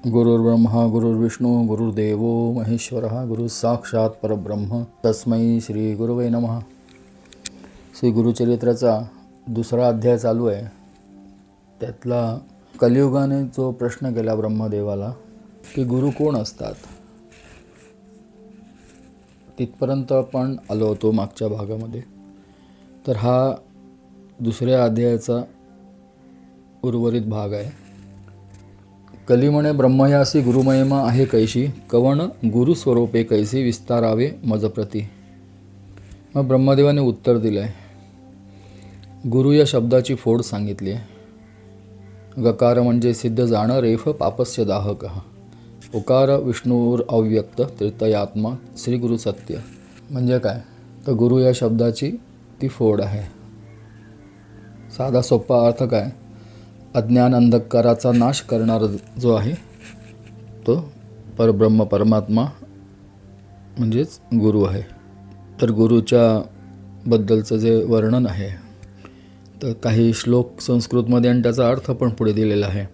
गुरुर्ब्रह्मा गुरुर्विष्णू गुरुर्देवो महेश्वरः गुरु साक्षात परब्रह्म तस्मै श्री गुरुवे नमः. श्री गुरुचरित्राचा दुसरा अध्याय चालू आहे. त्यातला कलियुगाने जो प्रश्न केला ब्रह्मदेवाला की गुरु कोण असतात, तिथपर्यंत आपण आलो होतो मागच्या भागामध्ये. तर हा दुसऱ्या अध्यायाचा उर्वरित भाग आहे. कली म्हणे ब्रह्मयासी गुरुमहिमा आहे कैशी, कवण गुरुस्वरूपे कैसी विस्तारावे मजप्रती. मग ब्रह्मदेवाने उत्तर दिलं आहे. गुरु या शब्दाची फोड सांगितली आहे. गकार म्हणजे सिद्ध जाणं, रेफ पापस्य दाहक, उकार विष्णूर अव्यक्त तृतीयात्मा श्री गुरु सत्य. म्हणजे काय तर गुरु या शब्दाची ती फोड आहे. साधा सोपा अर्थ काय, अज्ञान अंधकाराचा नाश करणारा जो आहे तो परब्रह्म परमात्मा म्हणजेच गुरु आहे. तर गुरुच्या बद्दलचं जे वर्णन आहे तर काही श्लोक संस्कृतमध्ये आणि त्याचा अर्थ पण पुढे दिलेला आहे.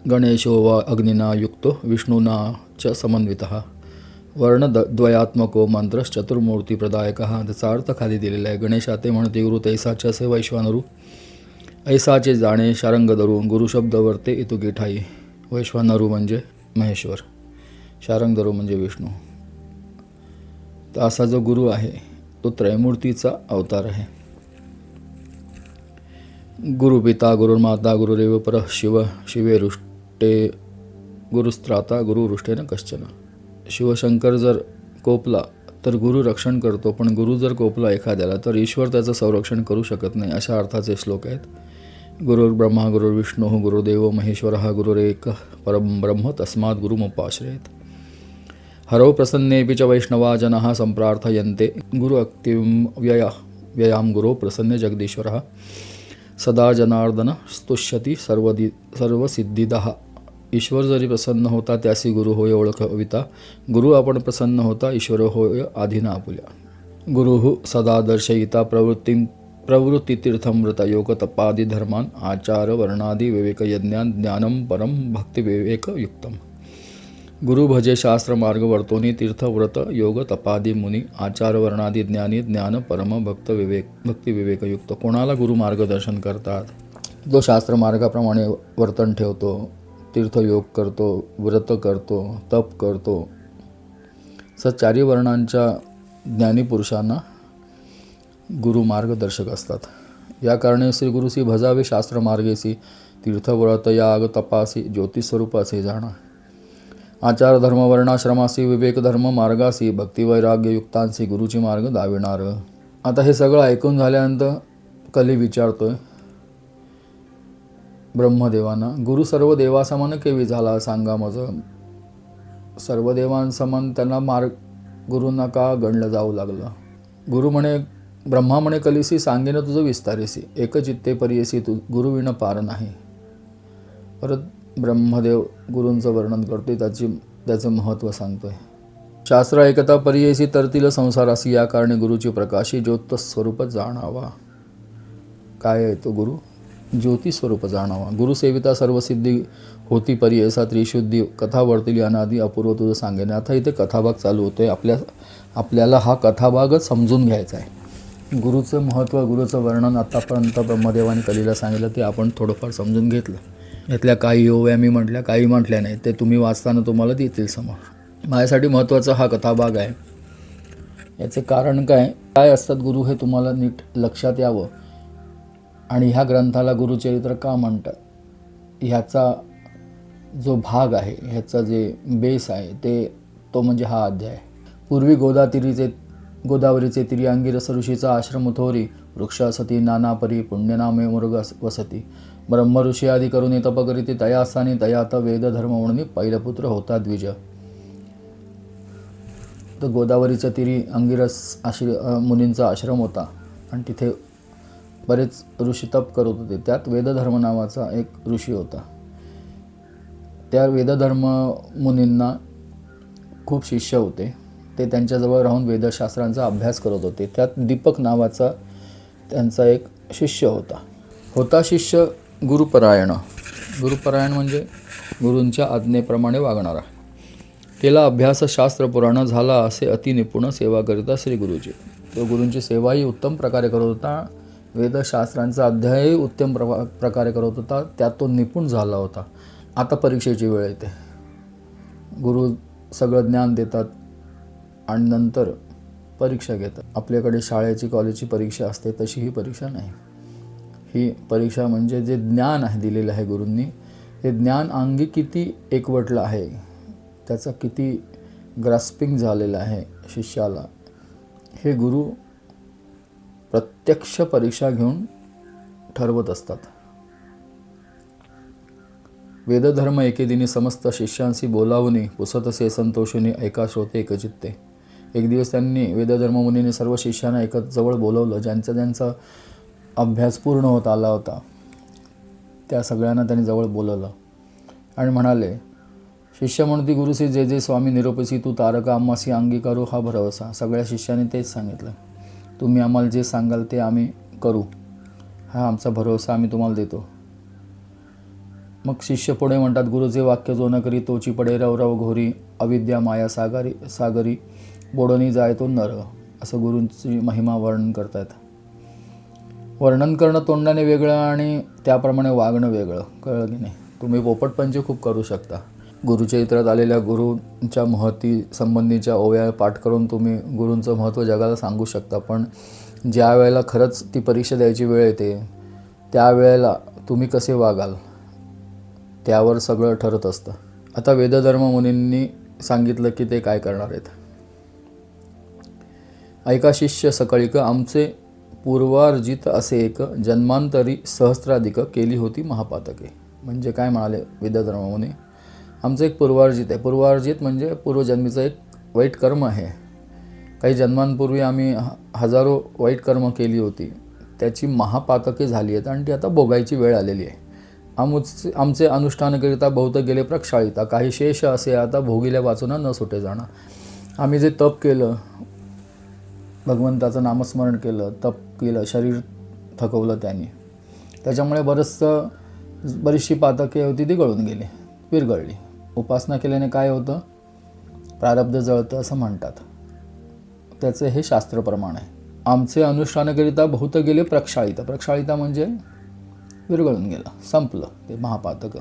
गणेशो वा अग्निना युक्तो विष्णूना च समन्वितः वर्णद्वयात्मको मंत्रश्चतुर्मूर्तिप्रदायकः. त्याचा अर्थ खाली दिलेला आहे. गणेशाते म्हणते गुरु तैसाचे असे वैश्वानरू, ऐसाचे जाणे शारंग धरू, गुरुशब्द वर्ते इतु गिठाई. वैश्वानरू म्हणजे महेश्वर, शारंग धरू म्हणजे विष्णू. तर असा जो गुरु आहे तो त्रयमूर्तीचा अवतार आहे. गुरुपिता गुरुर्माता गुरुरेव पर शिव, शिवे रुष्टे गुरुस्त्राता गुरुरुष्टेन कश्चन. शिवशंकर जर कोपला तर गुरु रक्षण करतो, पण गुरु जर कोपला एखाद्याला तर ईश्वर त्याचं संरक्षण करू शकत नाही. अशा अर्थाचे श्लोक आहेत. गुरुर्ब्रह्मा गुरुर्विष्णू गुरुदेव महेश्वरः गुरुरेक परब्रह्म तस्मात् गुरुमुपाश्रयेत्. हरौ प्रसन्नेऽपि च वैष्णवा जनाः सम्प्रार्थयन्ते गुरु अक्तिं व्ययां गुरो प्रसन्ने जगदीश्वरः सदा जनार्दन स्तुष्यति सर्वसिद्धिदः. ईश्वर जरी प्रसन्न होता त्यासी गुरु होय ओळखविता, गुरु आपण प्रसन्न होता ईश्वर होय आधीना आपुल्या. गुरुः सदा दर्शयिता प्रवृत्तितीर्थमृत योग तपादि धर्मान आचार वर्णादि विवेक यज्ञान ज्ञानम परम भक्ति विवेक युक्तम. गुरु भजे शास्त्र मार्ग वर्तोनी तीर्थ व्रत योग तपादि मुनी आचार वर्णादि ज्ञानी ज्ञान परम भक्ति विवेक युक्त. कोणाला गुरु मार्गदर्शन करतात, जो शास्त्र मार्गाप्रमाणे वर्तन ठेवतो, तीर्थयोग करतो, व्रत करतो, तप करतो. चारी वर्णांच्या ज्ञानी पुरुषांना गुरु मार्गदर्शक असतात. या कारणे श्री गुरुसी भजावे शास्त्र मार्गेसी, तीर्थव्रत याग तपासी ज्योतिस्वरूपाचे जाणा. आचार धर्म वर्णाश्रमासी विवेक धर्म मार्गासी भक्तिवैराग्य युक्तांसी गुरुची मार्ग दाविणार. आता हे सगळं ऐकून झाल्यानंतर कली विचारतोय ब्रह्मदेवांना, गुरु सर्व देवासमान केवी झाला सांगा मज. सर्व देवांसमान त्यांना गुरूंना का गणलं जाऊ लागलं. गुरु म्हणे, ब्रह्मा म्हणे कलिसी सांगेन तुझं विस्तारेसी, एकचित्ते परियेसी तू गुरुविण पार नाही. परत ब्रह्मदेव गुरूंचं वर्णन करतोय, त्याचं महत्त्व सांगतोय. शास्त्र ऐकता परियेसी तरतील संसारासी, या कारणे गुरुची प्रकाशी ज्योत स्वरूप जाणावा. काय आहे तो गुरु? ज्योती स्वरूप जाणावा. गुरुसेविता सर्वसिद्धी होती परियेसा त्रिशुद्धी, कथा वर्तली अनादी अपूर्व तुझं सांगेन. आता इथे कथाभाग चालू होतोय. आपल्याला हा कथाभागच समजून घ्यायचा आहे. गुरुचं महत्त्व, गुरुचं वर्णन आतापर्यंत ब्रह्मदेवाने कलीला सांगितलं ते आपण थोडंफार समजून घेतलं. यातल्या काही ओव्या मी म्हटल्या, काही म्हटल्या नाही. ते तुम्ही वाचताना तुम्हाला देतील समोर. माझ्यासाठी महत्त्वाचा हा कथाभाग आहे. याचे कारण काय असतात गुरु हे तुम्हाला नीट लक्षात यावं. आणि ह्या ग्रंथाला गुरुचरित्र का म्हणतात ह्याचा जो भाग आहे, ह्याचा जे बेस आहे तो म्हणजे हा अध्याय. पूर्वी गोदावरीचे तिरी अंगिरस ऋषीचा आश्रम थोरी, वृक्ष असती नानापरी पुण्यनामे मृग वसती. ब्रह्म ऋषी आदी करून तप करीती तया स्थानी, तयात वेद धर्म म्हणून पैलपुत्र होता द्विज. तर गोदावरीच्या तिरी अंगिरस मुनींचा आश्रम होता आणि तिथे बरेच ऋषी तप करत होते. त्यात वेदधर्म नावाचा एक ऋषी होता. त्या वेदधर्म मुनींना खूप शिष्य होते. ते त्यांच्याजवळ राहून वेदशास्त्रांचा अभ्यास करत होते. त्यात दीपक नावाचा त्यांचा एक शिष्य होता. शिष्य गुरुपरायण. गुरुपरायण म्हणजे गुरूंच्या आज्ञेप्रमाणे वागणारा. केला अभ्यास शास्त्र पुराण झाला असे अतिनिपुण सेवा करिता श्री गुरुजी. तो गुरूंची सेवाही उत्तम प्रकारे करत होता, वेदशास्त्रांचा अध्यायही उत्तम प्रकारे करत होता, त्यात तो निपुण झाला होता. आता परीक्षेची वेळ येते. गुरु सगळं ज्ञान देतात आणि नंतर परीक्षा घेतात. आपल्याकडे शाळेची कॉलेजची परीक्षा असते तशी ही परीक्षा नाही. ही परीक्षा म्हणजे जे ज्ञान आहे दिलेलं आहे गुरूंनी, हे ज्ञान अंगी किती एकवटलं आहे, त्याचा किती ग्रास्पिंग झालेलं आहे शिष्याला, हे गुरु प्रत्यक्ष परीक्षा घेऊन ठरवत असतात. वेदधर्म एकेदिनी समस्त शिष्यांशी बोलावूनी पुसतसे संतोषिनी ऐका श्रोते एकचित्ते. एक दिवस त्यांनी वेदधर्म मुनीने सर्व शिष्यांना एकच जवळ बोलवलं. ज्यांचा अभ्यास पूर्ण होत आला होता त्या सगळ्यांना त्यांनी जवळ बोलवलं आणि म्हणाले, शिष्य म्हणती गुरुसी जे जे स्वामी निरोपसी तू तारका आम्हासी अंगीकारू हा भरवसा. सगळ्या शिष्यांनी तेच सांगितलं, तुम्ही आम्हाला जे सांगाल ते आम्ही करू, हा आमचा भरोसा आम्ही तुम्हाला देतो. मग शिष्य पुढे म्हणतात, गुरुचे वाक्य जो न करी तोची पडे रवरव घोरी अविद्या माया सागरी बोडणी जाय तो नर. असं गुरूंची महिमा वर्णन करतायत. वर्णन करणं तोंडाने वेगळं आणि त्याप्रमाणे वागणं वेगळं. कळलं की नाही? तुम्ही पोपटपंची खूप करू शकता. गुरुचरित्रात आलेल्या गुरूंच्या महती संबंधीच्या ओव्या पाठ करून तुम्ही गुरूंचं महत्त्व जगाला सांगू शकता. पण ज्या वेळेला खरंच ती परीक्षा द्यायची वेळ येते त्यावेळेला तुम्ही कसे वागाल त्यावर सगळं ठरत असतं. आता वेदधर्म मुनींनी सांगितलं की ते काय करणार आहेत. ऐका शिष्य सकळिक आमचे पूर्वार्जित असे एक जन्मांतरी सहस्राधिक केली होती महापातके. म्हणजे काय म्हणाले वेदधर्म मुनी, आमचं एक पूर्वार्जित आहे. पूर्वार्जित म्हणजे पूर्वजन्मीचं एक वाईट कर्म आहे. काही जन्मांपूर्वी आम्ही हजारो वाईट कर्म केली होती, त्याची महापातके झाली आहेत आणि ती आता भोगायची वेळ आलेली आहे. आमचे अनुष्ठानकरिता बहुत गेले प्रक्षाळिता, काही शेष असे आता भोगिल्या वाचून न सुटे जाणार. आम्ही जे तप केलं, भगवंताचं नामस्मरण केलं, तप केलं, शरीर थकवलं त्यांनी, त्याच्यामुळे बरीचशी पातके होती ती गळून गेली, विरघळली. उपासना केल्याने काय होतं, प्रारब्ध जळतं असं म्हणतात. त्याचं हे शास्त्रप्रमाण आहे. आमचे अनुष्ठानकरिता बहुत गेले प्रक्षाळिता. प्रक्षाळिता म्हणजे विरघळून गेलं, संपलं ते महापातक.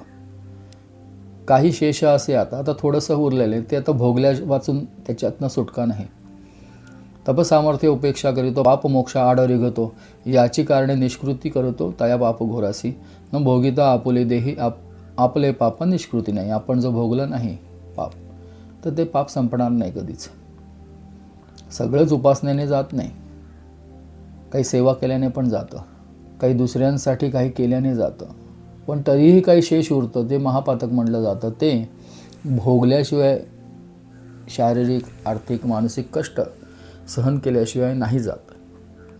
काही शेष असे आता थोडंसं उरलेले ते आता भोगल्या वाचून त्याच्यातनं सुटका नाही. तपसामर्थ्य उपेक्षा करीतो पाप मोक्षा आड रिघतो, याची कारणे निष्कृती करतो तया पाप घोरासी. न भोगिता आपुले देही आपले पाप निष्कृती नाही. आपण जर भोगलं नाही पाप तर ते पाप संपणार नाही कधीच. सगळंच उपासनेने जात नाही, काही सेवा केल्याने पण जातं, काही दुसऱ्यांसाठी काही केल्याने जातं, पण तरीही काही शेष उरतं ते महापातक म्हटलं जातं. ते भोगल्याशिवाय शारीरिक आर्थिक मानसिक कष्ट सहन केल्याशिवाय नाही जात.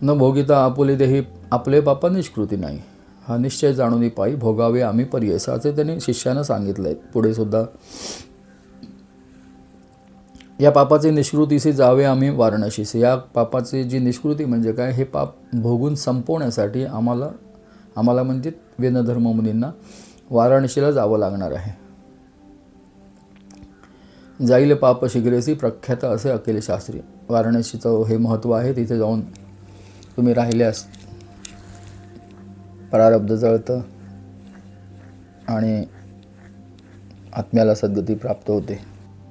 न भोगिता आपुले देही आपले पाप निष्कृती नाही, हा निश्चय जाणून पायी भोगावे आम्ही पर्यस, असे त्यांनी शिष्यानं सांगितलं आहे. पुढे सुद्धा या पापाची निष्कृतीशी जावे आम्ही वाराणसीसे. या पापाची जी निष्कृती म्हणजे काय, हे पाप भोगून संपवण्यासाठी आम्हाला म्हणजे वेदधर्म मुनींना वाराणसीला जावं लागणार आहे. जाईल पाप शीघ्रेसी प्रख्यात असे अकेले शास्त्री. वाराणसीचं हे महत्त्व आहे. तिथे जाऊन तुम्ही राहिल्यास प्रारब्ध जळतं आणि आत्म्याला सद्गती प्राप्त होते.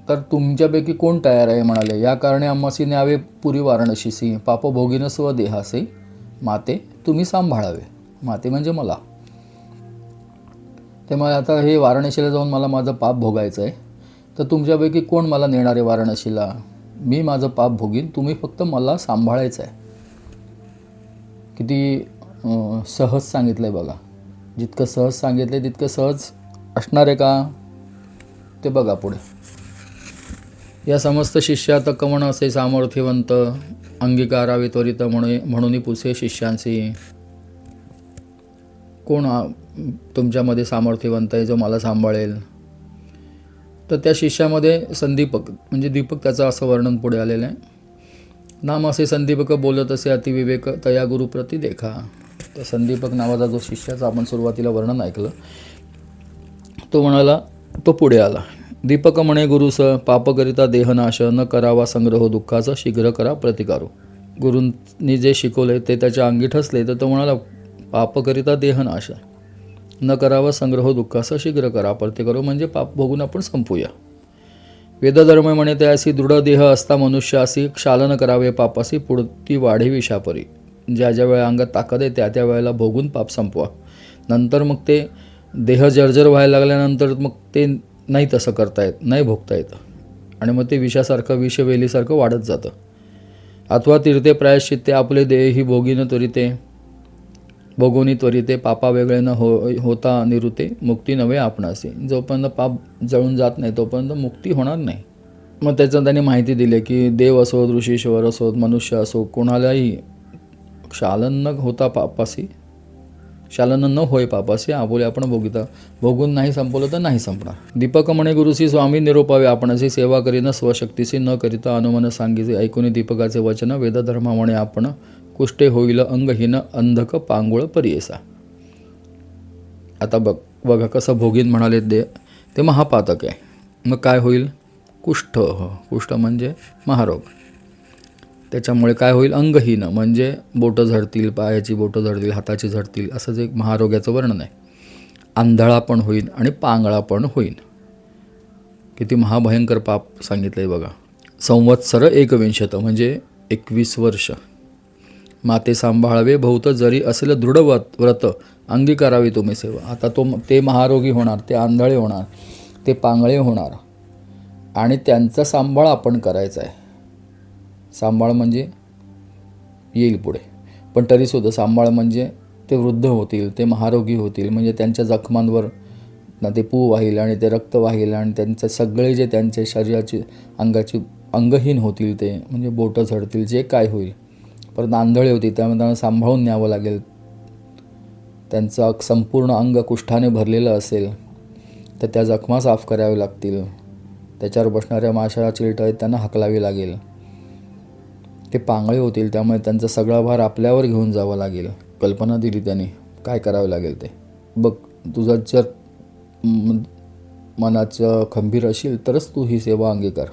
तर तुमच्यापैकी कोण तयार आहे म्हणाले, या कारणे आम्हासी न्यावे पुरी वाराणसीसी, पाप भोगीन स्वदेहासे माते तुम्ही सांभाळावे. माते म्हणजे मला. त्यामुळे आता हे वाराणसीला जाऊन मला माझं पाप भोगायचं आहे, तर तुमच्यापैकी कोण मला नेणार आहे वाराणसीला. मी माझं पाप भोगीन, तुम्ही फक्त मला सांभाळायचं आहे. किती सहज सांगितलं आहे बघा. जितकं सहज सांगितलं आहे तितकं सहज असणार आहे का ते बघा पुढे. या समस्त शिष्यात कवण असे सामर्थ्यवंत, अंगीकारावे त्वरित म्हणून पुसे शिष्यांशी. कोण तुमच्यामध्ये सामर्थ्यवंत आहे जो मला सांभाळेल. तर त्या शिष्यामध्ये संदीपक म्हणजे दीपक, त्याचं असं वर्णन पुढे आलेलं आहे. नाम असे संदीपक बोलत असे अतिविवेक तया गुरुप्रती देखा. तर संदीपक नावाचा जो शिष्याचं आपण सुरुवातीला वर्णन ऐकलं, तो म्हणाला तो पुढे आला. दीपक म्हणे गुरुस पापकरिता देहनाश न करावा संग्रह दुःखाचा शीघ्र करा प्रतिकारो. गुरूंनी जे शिकवले ते त्याच्या अंगी ठसले तर तो म्हणाला पापकरिता देहनाश न करावा संग्रह दुःखाचा शीघ्र करा प्रतिकारो म्हणजे पाप भोगून आपण संपूया. वेदधर्म म्हणे त्यासी दृढ देह असता मनुष्यासी क्षालन करावे पापासी पुढती वाढे विषापरी. ज्या ज्या वेळा अंगात ताकद आहे त्या त्या वेळेला भोगून पाप संपवा. नंतर मग ते देह जर्जर व्हायला लागल्यानंतर मग ते नाही तसं करता येत, नाही भोगता येतं आणि मग ते विषासारखं विषवेलीसारखं वाढत जातं. अथवा तीर्थे प्रायश्चित्ते आपले देही भोगीन त्वरिते भोगोनी त्वरिते पापा वेगळे न होता निरुते मुक्ती नव्हे आपणासी. जोपर्यंत पाप जळून जात नाही तोपर्यंत मुक्ती होणार नाही. मग त्याचं त्यांनी माहिती दिली की देव असोत, ऋषीश्वर असोत, मनुष्य असो, कोणालाही क्षालन न होता पापासी, शालन न होय पापासी आपुले आपण भोगून नाही संपवलं तर नाही संपणार. दीपक म्हणे गुरुसी स्वामी निरोपावे आपणासी सेवा करीन स्वशक्तीसी न करिता अनुमन सांगीचे. ऐकून दीपकाचे वचन वेदधर्मा म्हणे आपण कुष्टे होईल अंगहीन अंधक पांगुळ परियेसा. आता बघा कसं भोगीन म्हणाले ते महापातक आहे. मग काय होईल? कुष्ठ म्हणजे महारोग. त्याच्यामुळे काय होईल? अंगहीन म्हणजे बोटं झडतील, पायाची बोटं झडतील, हाताची झडतील, असं जे महारोग्याचं वर्णन आहे. आंधळा पण होईल आणि पांगळा पण होईल. किती महाभयंकर पाप सांगितलं आहे बघा. संवत्सर 21 म्हणजे 21 वर्ष. माते सांभाळावे बहुत जरी असेल दृढ व्रत अंगी करावी तुम्ही सेवा. आता ते महारोगी होणार, ते आंधळे होणार, ते पांगळे होणार आणि त्यांचा सांभाळ आपण करायचा आहे. सांभाळ म्हणजे येईल पुढे, पण तरीसुद्धा सांभाळ म्हणजे ते वृद्ध होतील, ते महारोगी होतील, म्हणजे त्यांच्या जखमांवर ना ते पू वाहील आणि ते रक्त वाहील आणि त्यांचे सगळे जे त्यांच्या शरीराची अंगाची अंगहीन होतील, ते म्हणजे बोटं झडतील, जे काय होईल. परत आंधळे होतील त्यामुळे त्यांना सांभाळून न्यावं लागेल. त्यांचं संपूर्ण अंग कुष्ठाने भरलेलं असेल तर त्या जखमा साफ कराव्या लागतील. त्याच्यावर बसणाऱ्या माशा चिलट आहेत त्यांना हाकलावी लागेल. ते पांगळे होतील त्यामुळे त्यांचा सगळा भार आपल्यावर घेऊन जावं लागेल. कल्पना दिली त्यांनी काय करावं लागेल ते बघ. तुझं जर मनाचं खंबीर असेल तरच तू ही सेवा अंगीकार.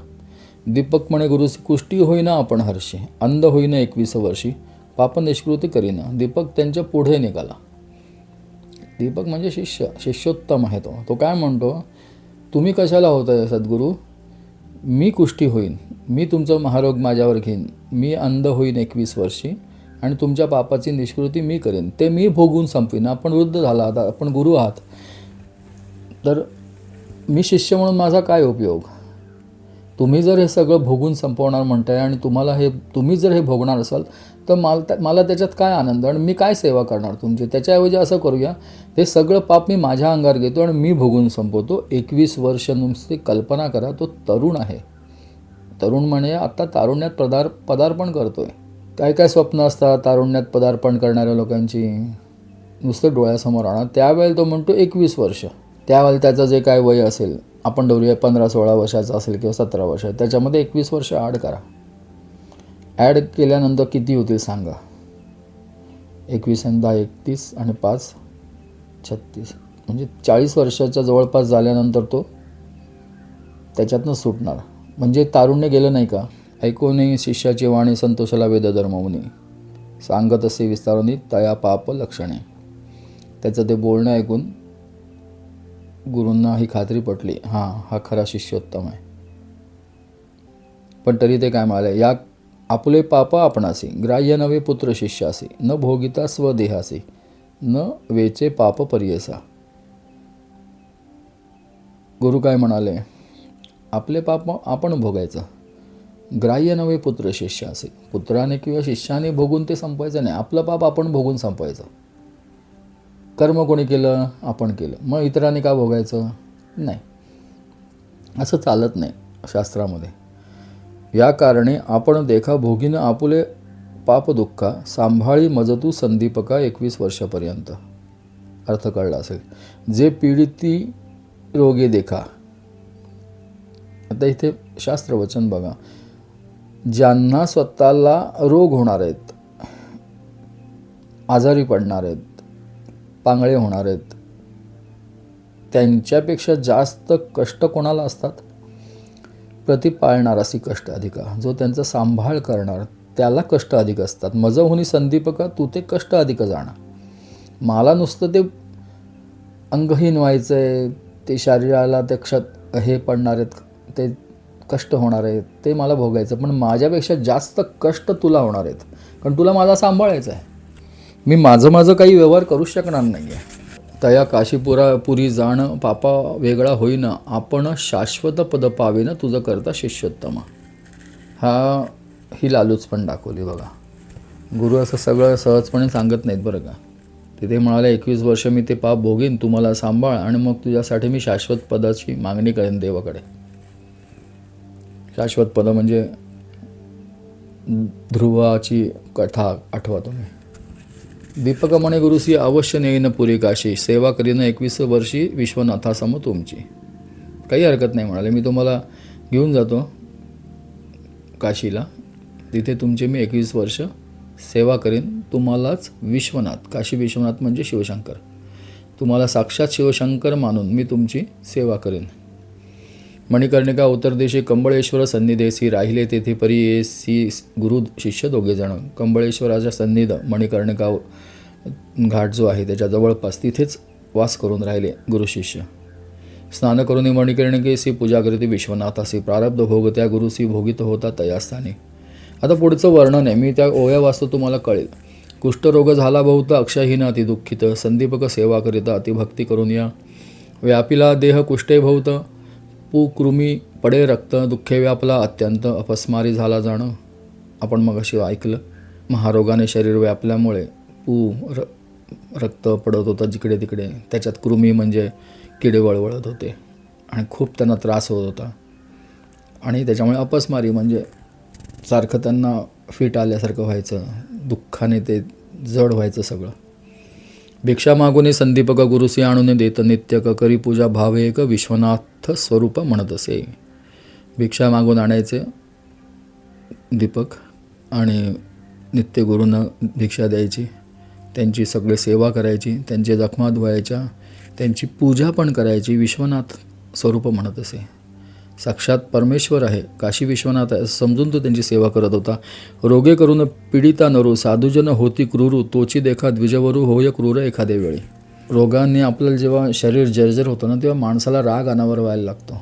दीपक म्हणे गुरुसी कुष्टी होईना आपण हर्षी अंध होईना 21 वर्षी पाप निष्कृती करीना. दीपक त्यांच्या पुढे निघाला. दीपक म्हणजे शिष्योत्तम आहे तो काय म्हणतो, तुम्ही कशाला होताय सद्गुरू? मी कुष्ठी होईन, मी तुमचं महारोग माझ्यावर घेईन, मी अंध होईन 21 वर्षी आणि तुमच्या पापाची निष्कृती मी करेन, ते मी भोगून संपवीन. आपण वृद्ध झाला, आता आपण गुरु आहात तर मी शिष्य म्हणून माझा काय उपयोग? तुम्ही जर हे सगळं भोगून संपवणार म्हणताय आणि तुम्ही जर हे भोगणार असाल तर मला त्याच्यात काय आनंद आणि मी काय सेवा करणार तुमची? त्याच्याऐवजी असं करूया, हे सगळं पाप मी माझ्या अंगावर घेतो आणि मी भोगून संपवतो. 21 वर्ष नुसती कल्पना करा, तो तरुण आहे. तरुण म्हणजे आता तारुण्यात पदार्पण करतोय. काय काय स्वप्न असतात तारुण्यात पदार्पण करणाऱ्या लोकांची, नुसतं डोळ्यासमोर आणा. त्यावेळेला तो म्हणतो 21 वर्ष. त्यावेळेला त्याचं जे काय वय असेल, आपण धरूया 15-16 वर्षाचा असेल किंवा 17 वर्ष, त्याच्यामध्ये 21 वर्ष ॲड करा. ॲड केल्यानंतर किती होतील सांगा? 21 आणि 10 31 आणि 5 36 म्हणजे 40 वर्षाच्या जवळपास झाल्यानंतर तो त्याच्यातनं सुटणार. म्हणजे तारुण्य गेलं नाही का? ऐकून शिष्याची वाणी संतोषाला वेदधर्ममुनी सांगत असे विस्तारोनी तया पाप लक्षणे. त्याचं ते बोलणं ऐकून गुरूंना ही खात्री पटली, हा खरा शिष्योत्तम आहे. पण तरी ते काय म्हणाले, या आपले पाप आपणासी ग्राह्य नवे पुत्र शिष्यासी न भोगिता स्वदेहासी न वेचे पाप परियेसा. गुरु काय म्हणाले, आपले पाप आपण भोगायचं. ग्राह्य नवे पुत्र शिष्यासी, पुत्राने किंवा शिष्याने भोगून ते संपवायचं नाही. आपलं पाप आपण भोगून संपवायचं. कर्म कोणी केलं? आपण केलं. मग इतरांनी का भोगायचं? नाही, असं चालत नाही शास्त्रामध्ये. या कारणे आपण देखा भोगीन आपुले पाप दुःखा सांभाळी मजतू संदीपका 21 वर्षापर्यंत. अर्थ कळला असेल. जे पीडिती रोगे देखा. आता इथे शास्त्रवचन बघा, ज्यांना स्वतःला रोग होणार आहेत, आजारी पडणार आहेत, पांगळे होणार आहेत, त्यांच्यापेक्षा जास्त कष्ट कोणाला असतात? प्रतिपाळणारासी कष्ट अधिका, जो त्यांचा सांभाळ करणार त्याला कष्ट अधिक असतात. मज होनी संदीपका, तू ते कष्ट अधिक जाणा. मला नुसतं ते अंगहीन व्हायचं आहे, ते शरीराला ते हे पडणार आहेत, ते कष्ट होणार आहेत, ते मला भोगायचं, पण माझ्यापेक्षा जास्त कष्ट तुला होणार आहेत, कारण तुला मला सांभाळायचं आहे. मी माझं काही व्यवहार करू शकणार नाही आहे. तया पुरी जाणं पापा वेगळा होईन, आपण शाश्वत पद पावेन तुझं करता शिष्योत्तमा. ही लालूच पण दाखवली बघा. गुरु असं सगळं सहजपणे सांगत नाहीत बरं का. तिथे म्हणाले 21 वर्ष मी ते पाप भोगीन, तू मला सांभाळ आणि मग तुझ्यासाठी मी शाश्वत पदाची मागणी करेन देवाकडे. शाश्वत पद म्हणजे ध्रुवाची कथा आठवा तुम्ही. दीपक म्हणे गुरुसी अवश्य नेईन पुरी काशी, सेवा करीन 21 वर्षी विश्वनाथासम तुमची. काही हरकत नाही म्हणाले, मी तुम्हाला घेऊन जातो काशीला, तिथे तुमचे मी 21 वर्ष सेवा करेन. तुम्हालाच विश्वनाथ, काशी विश्वनाथ म्हणजे शिवशंकर, तुम्हाला साक्षात शिवशंकर मानून मी तुमची सेवा करेन. मणिकर्णिका उत्तरदेशी कंबळेश्वर सन्निधेसी, राहिले तेथे परी येसी गुरु शिष्य दोघेजण. कंबळेश्वराच्या सन्निध मणिकर्णिका घाट जो आहे त्याच्या जवळपास तिथेच वास करून राहिले गुरु शिष्य. स्नान करून मणिकर्णिकेसी पूजा करीती विश्वनाथासी, प्रारब्ध भोग त्या गुरुसी भोगित होता तयास्थानी. आता पुढचं वर्णन आहे, मी त्या ओव्या वाचतो तुम्हाला कळेल. कुष्ठरोग झाला बहुत अक्षयहीन अति दुःखित, संदीपक सेवा करिता अतिभक्ती करून या. व्यापिला देह कुष्ठे भोवत, कृमी पडे रक्त, दुःखे व्यापला अत्यंत, अपस्मारी झाला जाणं. आपण मग अशी ऐकलं, महारोगाने शरीर व्यापल्यामुळे रक्त पडत होतं जिकडे तिकडे, त्याच्यात कृमी म्हणजे किडे वळवळत होते आणि खूप त्यांना त्रास होत होता. आणि त्याच्यामुळे अपस्मारी म्हणजे सारखं त्यांना फिट आल्यासारखं व्हायचं, दुःखाने ते जड व्हायचं सगळं. भिक्षा मागून संदीपक गुरुसी आणून देत नित्यक, करी पूजा भावे एक विश्वनाथ स्वरूप म्हणत असे. भिक्षा मागून आणायचे दीपक आणि नित्य गुरूंना भिक्षा द्यायची, त्यांची सगळी सेवा करायची, त्यांचे जखमा धुवायच्या, त्यांची पूजा पण करायची. विश्वनाथ स्वरूप म्हणत असे. साक्षात परमेश्वर आहे, काशी विश्वनाथ आहे समजून तो त्यांची सेवा करत होता. रोगे करून पीडिता नरू, साधुजन होती क्रूरू, तोची देखा द्विजवरू होय क्रूर एखाद्या वेळी. रोगाने आपल्याला जेव्हा शरीर जर्जर होतं ना, तेव्हा माणसाला राग अनावर व्हायला लागतो.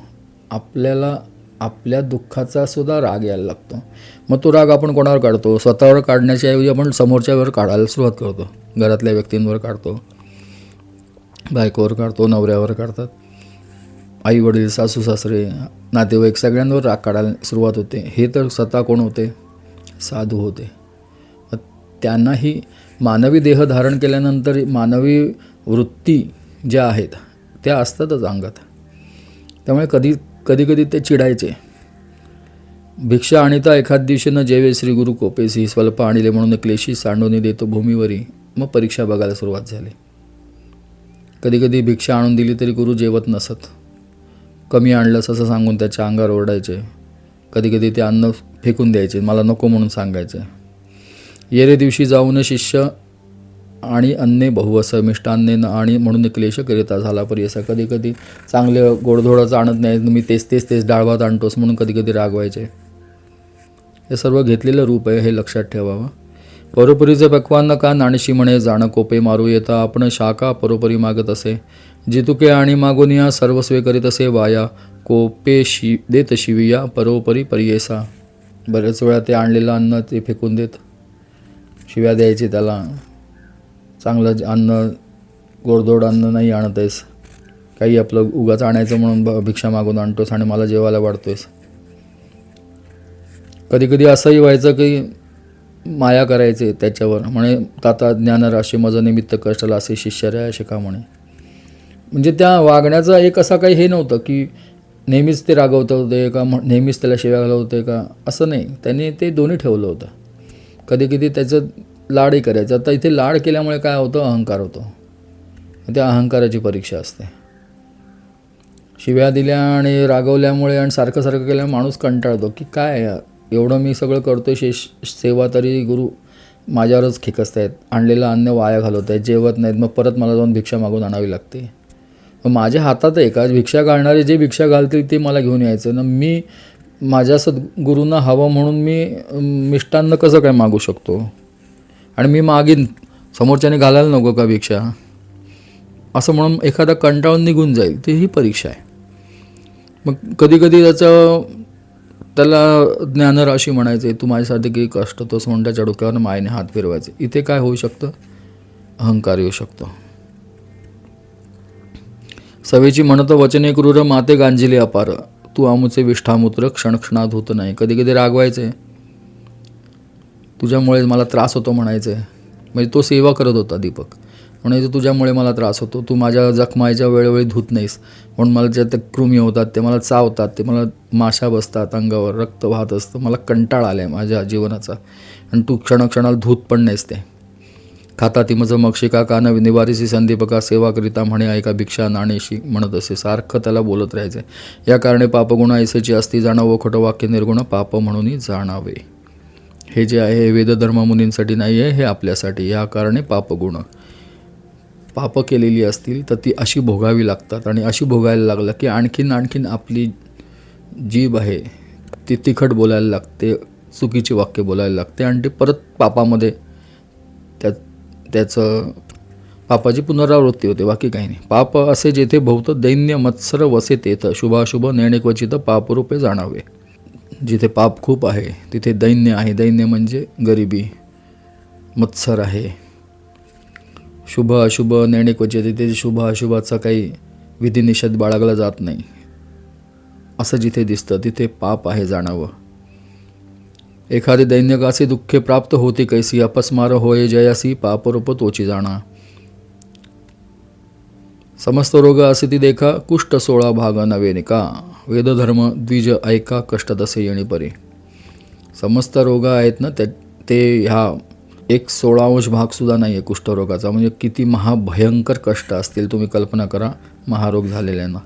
आपल्याला आपल्या दुःखाचा सुद्धा राग यायला लागतो. मग तो राग आपण कोणावर काढतो? स्वतःवर काढण्याच्या ऐवजी आपण समोरच्यावर काढायला सुरुवात करतो. घरातल्या व्यक्तींवर काढतो, बायकोवर काढतो, नवऱ्यावर काढतात, आई वडील, सासू सासरे, नातेवाईक, सगळ्यांवर राग काढायला सुरुवात होते. हे तर स्वतः कोण होते? साधू होते. त्यांनाही मानवी देह धारण केल्यानंतर मानवी वृत्ती ज्या आहेत त्या असतातच अंगात. त्यामुळे कधी ते चिडायचे. भिक्षा आणिता एखाद दिवशी न जेवे श्री गुरु कोपेसी, स्वल्प आणले म्हणून क्लेशी सांडून देतो भूमीवरी. मग परीक्षा बघायला सुरुवात झाली. कधी भिक्षा आणून दिली तरी गुरु जेवत नसत. कमी आणलंस असं सांगून त्याच्या अंगावर ओरडायचे. कधी ते अन्न फेकून द्यायचे, मला नको म्हणून सांगायचे. येरे दिवशी जाऊन शिष्य आणि अन्ने बहुवस, मिष्टान्ने न आणि म्हणून क्लेश करिता झाला परियसा. कधी चांगले गोडधोडाचं आणत नाही, मी तेच डाळ भात आणतोस म्हणून कधी रागवायचे. हे सर्व घेतलेलं रूप आहे, हे लक्षात ठेवावं. परोपरीचे पक्वान्न का नाणशी म्हणे, जाणं कोपे मारू येता आपण शाखा परोपरी मागत असे. जितुके आणि मागून या सर्वस्वे करीत असे वाया, कोपे देत शिविया परोपरी परियेसा. बरेच वेळा ते आणलेलं अन्न ते फेकून देत, शिव्या द्यायची त्याला. चांगलं अन्न, गोडधोड अन्न नाही आणत आहेस, काही आपलं उगाच आणायचं म्हणून भिक्षा मागून आणतोस आणि मला जेवायला वाढतोयस. कधी असंही व्हायचं की माया करायचे त्याच्यावर, म्हणे ताता ज्ञानराशी मज निमित्त कष्टला असे शिष्यार्या शिका म्हणे. म्हणजे त्या वागण्याचा एक असा काही हे नव्हतं की नेहमीच ते रागवत होते का, नेहमीच त्याला शिव्या घालत होते का, असं नाही. त्यांनी ते दोन्ही ठेवलं होतं. कधी त्याचं लाडही करायचं. आता इथे लाड केल्यामुळे काय होतं? अहंकार होतो. त्या अहंकाराची परीक्षा असते. शिव्या दिल्या आणि रागवल्यामुळे आणि सारखं केल्यामुळे माणूस कंटाळतो की काय एवढं मी सगळं करतोय सेवा, तरी गुरु माझ्यावरच खेकसत आहेत, आणलेलं अन्न वाया घालवत आहेत, जेवत नाहीत, मग परत मला जाऊन भिक्षा मागून आणावी लागते. माझ्या हातात आहे का? भिक्षा घालणारे जे भिक्षा घालतील ते मला घेऊन यायचं ना. मी माझ्या सद्गुरूंना हवं म्हणून मी मिष्टान्न कसं काय मागू शकतो? आणि मी मागीन, समोरच्याने घालायला नको का भिक्षा, असं म्हणून एखादा कंटाळून निघून जाईल. ती ही परीक्षा आहे. मग कधी कधी त्याला ज्ञानराशी म्हणायचे, तू माझ्यासाठी किती कष्ट, तोच म्हणून त्याच्या डोक्यावर मायेने हात फिरवायचे. इथे काय होऊ शकतं? अहंकार येऊ शकतो. सवेची म्हणत वचने क्रूर, माते गांजिले अपार, तू आमुचे विष्ठामूत्र क्षणक्षणात होत नाही. कधी कधी रागवायचे, तुझ्यामुळे मला त्रास होतो म्हणायचे. म्हणजे तो सेवा करत होता दीपक. म्हणायचं तुझ्यामुळे मला त्रास होतो, तू माझ्या जखमायच्या वेळोवेळी धुत नाहीस, म्हणून मला ज्या त्या कृमी होतात, ते मला चावतात, ते मला माशा बसतात अंगावर, रक्त वाहत असतं, मला कंटाळा आला आहे माझ्या जीवनाचा, आणि तू क्षणाक्षणाला धूत पण नाहीस. ते खाता ती मज मक्षिका कान निवारीसी संदीपका, सेवा करिता म्हणे ऐका भिक्षा नाणेशी म्हणत असे. सारखं त्याला बोलत राहायचं. या कारणे पापगुण ऐसेची असती जाणावं, खोटं वाक्य निर्गुण पाप म्हणून जाणावे. हे जे आहे हे वेदधर्म मुनींसाठी नाही आहे, हे आपल्यासाठी. या कारणे पापगुण, पाप केलेली असतील तर ती अशी भोगावी लागतात, आणि अशी भोगायला लागलं की आणखीन आपली जीभ आहे ती तिखट बोलायला लागते, चुकीची वाक्य बोलायला लागते, आणि ते परत पापामध्ये त्याचं पापाची पुनरावृत्ती होते. बाकी काही नाही. पाप असे जेथे भोवत दैन्य मत्सर वसे तेथ, शुभाशुभ नेणे क्वचित पापरूपे जाणावे. जिथे पाप खूप आहे तिथे दैन्य आहे. दैन्य म्हणजे गरिबी, मत्सर आहे. शुभ अशुभ नेणे क्वचित, तिथे शुभ अशुभाचा काही विधिनिषेध बाळगला जात नाही, असं जिथे दिसतं तिथे पाप आहे जाणावं. एखादे दैन्यकासी दुःखे प्राप्त होती कैसी, अपस्मार होय जयासी पापरूप तोची जाणा. समस्त रोग असे ती देखा, कुष्ठ 16 भाग नवे निका, वेदधर्म द्विज ऐका कष्ट तसे येणी परी. समस्त रोग आहेत ना ते ह्या 1/16 भागसुद्धा नाही आहे कुष्ठरोगाचा. म्हणजे किती महाभयंकर कष्ट असतील तुम्ही कल्पना करा महारोग झालेल्यांना.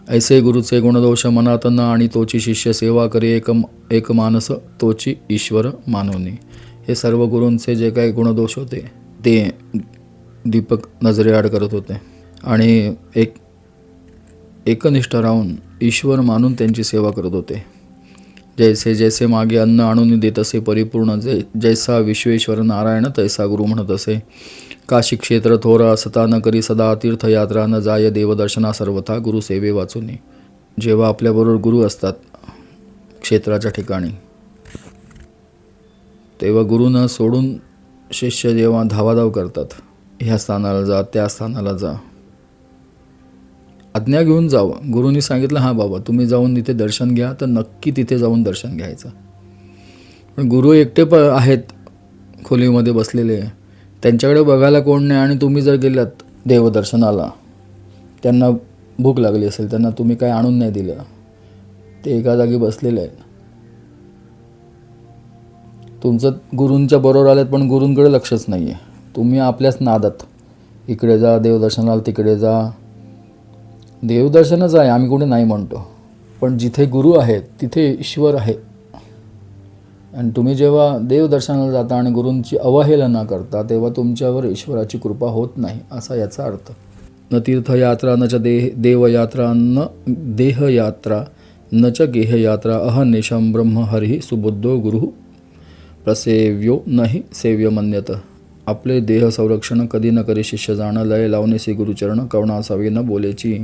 ऐसे गुरुचे गुणदोष मनात न आणि तोची शिष्य सेवा करे एक मानस तोची ईश्वर मानवनी. हे सर्व गुरूंचे जे काही गुणदोष होते ते दीपक नजरेआड करत होते, आणि एकनिष्ठ राहून ईश्वर मानून त्यांची सेवा करत होते. जैसे जैसे मागे अन्न आणून देत असे परिपूर्ण, जैसा विश्वेश्वर नारायण तैसा गुरु म्हणत असे. काशी क्षेत्र थोरा असता न करी सदा तीर्थयात्रा, न जाय देवदर्शना सर्वथा गुरु सेवे वाचुनी. जेव्हा आपल्याबरोबर गुरु असतात क्षेत्राच्या ठिकाणी, तेव्हा गुरुनं सोडून शिष्य जेव्हा धावाधाव करतात, ह्या स्थानाला जा, त्या स्थानाला जा, आज्ञा घेऊन जावं. गुरुनी सांगितलं हां बाबा तुम्ही जाऊन तिथे दर्शन घ्या, तर नक्की तिथे जाऊन दर्शन घ्यायचं. पण गुरु एकटे आहेत खोलीमध्ये बसलेले, त्यांच्याकडे बघायला कोण नाही, आणि तुम्ही जर गेलात देवदर्शनाला, त्यांना भूक लागली असेल, त्यांना तुम्ही काय आणून नाही दिलं, ते एका जागी बसलेले आहेत. तुमचं गुरूंच्या बरोबर आलेत पण गुरूंकडे लक्षच नाही आहे. तुम्ही आपल्याच नादात, इकडे जा देवदर्शनाला, तिकडे जा. देवदर्शनच आहे, आम्ही कुठे नाही म्हणतो, पण जिथे गुरु आहेत तिथे ईश्वर आहे. आणि तुम्ही जेव्हा देवदर्शनाला जाता आणि गुरूंची अवहेलना करता, तेव्हा तुमच्यावर ईश्वराची कृपा होत नाही, असा याचा अर्थ. न तीर्थयात्रा न च देवयात्रा, न देहयात्रा न च गेहयात्रा, अहनिशम ब्रह्म हरिः सुबुद्धो गुरु प्रसेव्यो नहि सेव्य मन्यत. आपले देह संरक्षण कधी न करी शिष्य जाणं, लय लावणेसी गुरुचरण कवणासावी न बोलेची.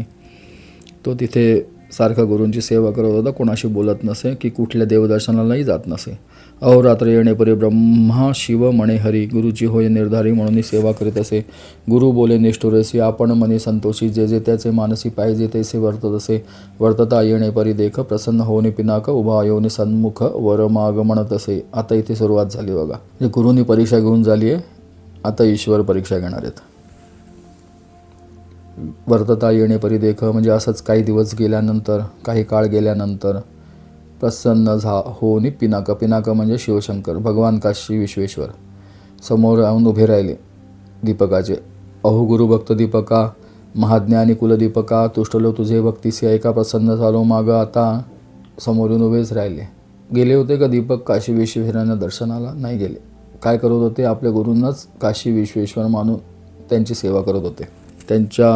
तो तिथे सारखा गुरूंची सेवा करत होता, कोणाशी बोलत नसे, की कुठल्या देवदर्शनालाही जात नसे. अहोरात्र येणे परी ब्रह्मा शिव म्हणे हरी, गुरुची होय निर्धारी म्हणून सेवा करीत असे. गुरु बोले निष्ठुरेसी, आपण मनी संतोषी, जे जे त्याचे मानसी पाहिजे तैसे वर्तत असे. वर्तता येणे परी देख, प्रसन्न होणे पिनाक, उभा येऊन सन्मुख वर माग म्हणत असे. आता इथे सुरुवात झाली बघा. म्हणजे गुरुनी परीक्षा घेऊन झाली आहे, आता ईश्वर परीक्षा घेणार आहेत. वर्तता येणे परी देख म्हणजे असंच काही दिवस गेल्यानंतर, काही काळ गेल्यानंतर प्रसन्न होनी पिनाक. पिनाक म्हणजे शिवशंकर, भगवान काशी विश्वेश्वर समोर राहून उभे राहिले दीपकाचे. अहो गुरुभक्त दीपका, महाज्ञानी कुलदीपका, तुष्टलो तुझे भक्तीसी ऐका, प्रसन्न झालो माग आता. समोरून उभेच राहिले. गेले होते का दीपक काशी विश्वेश्वरांना दर्शनाला? नाही गेले. काय करत होते? आपल्या गुरूंनाच काशी विश्वेश्वर मानून त्यांची सेवा करत होते. त्यांच्या